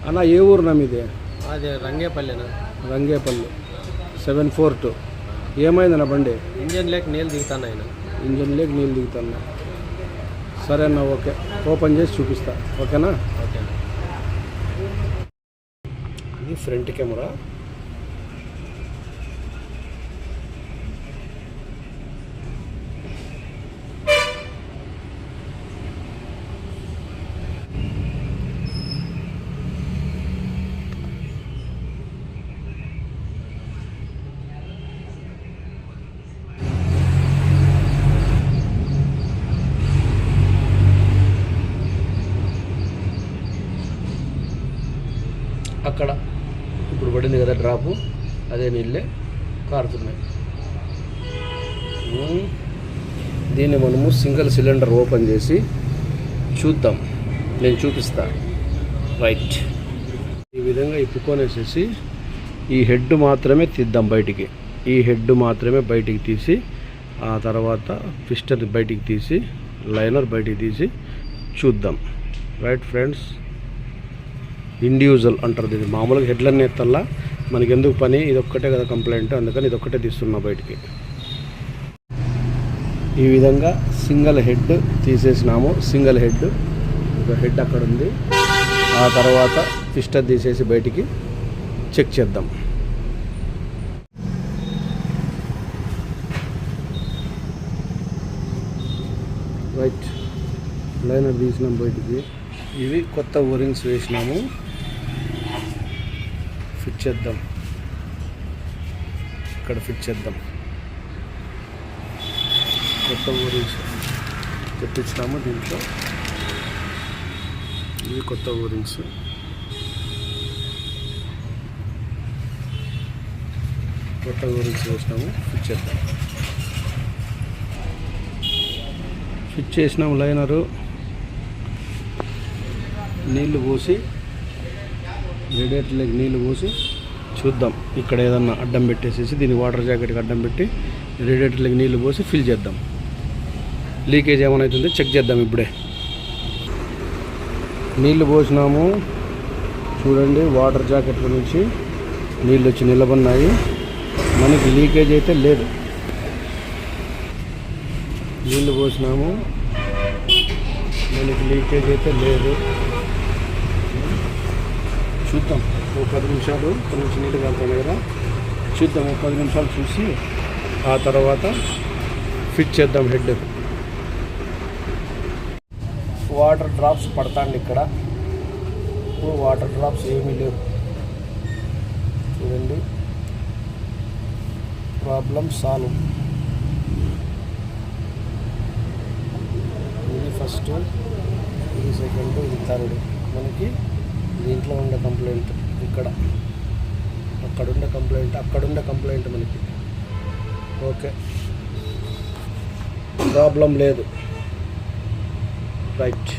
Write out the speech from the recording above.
అన్న ఏ ఊరునా మీది? అది రంగేపల్లినా. రంగేపల్లి 742. ఏమైందన్న బండి? ఇంజన్ లేక నీళ్ళు దిగుతాను ఆయన. ఇంజన్ లేక నీళ్ళు దిగుతున్నా. సరే అన్న, ఓకే, ఓపెన్ చేసి చూపిస్తా, ఓకేనా? ఓకే. ఇది ఫ్రంట్ కెమెరా. అక్కడ ఇప్పుడు పడింది కదా డ్రాపు, అదే నీళ్ళే కారుతున్నాయి. దీన్ని మనము సింగిల్ సిలిండర్ ఓపెన్ చేసి చూద్దాం, నేను చూపిస్తా. రైట్, ఈ విధంగా ఇప్పుకొనేసేసి ఈ హెడ్ మాత్రమే తీద్దాం బయటికి. ఈ హెడ్ మాత్రమే బయటికి తీసి, ఆ తర్వాత పిస్టన్ బయటికి తీసి, లైనర్ బయటికి తీసి చూద్దాం. రైట్ ఫ్రెండ్స్, ఇండివిజువల్ అంటారు దీన్ని. మామూలుగా హెడ్లన్నీ ఎత్తల్లా, మనకి ఎందుకు పని, ఇదొక్కటే కదా కంప్లైంట్, అందుకని ఇదొక్కటే తీస్తున్నా బయటికి. ఈ విధంగా సింగిల్ హెడ్ తీసేసినాము. సింగిల్ హెడ్, ఒక హెడ్ అక్కడ ఉంది. ఆ తర్వాత పిస్టన్ తీసేసి బయటికి చెక్ చేద్దాం. రైట్, లైనర్ తీసినాం బయటికి. ఇవి కొత్త ఓరింగ్స్ వేసినాము, ఫిట్ చేద్దాం. ఇక్కడ ఫిట్ చేద్దాం. కొత్త ఓరింగ్స్ తెప్పించినాము దీంట్లో. ఇవి కొత్త ఓరింగ్స్. కొత్త ఓరింగ్స్ వేసినాము, ఫిట్ చేద్దాం. ఫిట్ చేసినాము లైనరు. నీళ్లు పోసి, రేడియేటర్లోకి నీళ్లు పోసి చూద్దాం. ఇక్కడ ఏదన్నా అడ్డం పెట్టేసేసి, దీన్ని వాటర్ జాకెట్కి అడ్డం పెట్టి రేడియేటర్లోకి నీళ్లు పోసి ఫిల్ చేద్దాం. లీకేజ్ ఏమైనా అవుతుందో చెక్ చేద్దాం. ఇప్పుడే నీళ్లు పోసినాము, చూడండి, వాటర్ జాకెట్ల నుంచి నీళ్ళు వచ్చి నిలబడినాయి. మనకి లీకేజ్ అయితే లేదు. నీళ్లు పోసినాము, మనకి లీకేజ్ అయితే లేదు. చూద్దాం, ఒక 10 నిమిషాలు కొంచెం నీట్గా వెళ్తాను కదా, చూద్దాం. ఒక 10 నిమిషాలు చూసి ఆ తర్వాత ఫిట్ చేద్దాం హెడ్. వాటర్ డ్రాప్స్ పడతాండి ఇక్కడ. వాటర్ డ్రాప్స్ ఏమీ లేవు, చూడండి. Problem solve. ఇది ఫస్ట్, ఇది సెకండ్, ఇది థర్డ్. మనకి దీంట్లో ఉండే కంప్లైంట్ ఇక్కడ, అక్కడుండే కంప్లైంట్, అక్కడుండే కంప్లైంట్ మనకి. ఓకే, ప్రాబ్లం లేదు. రైట్.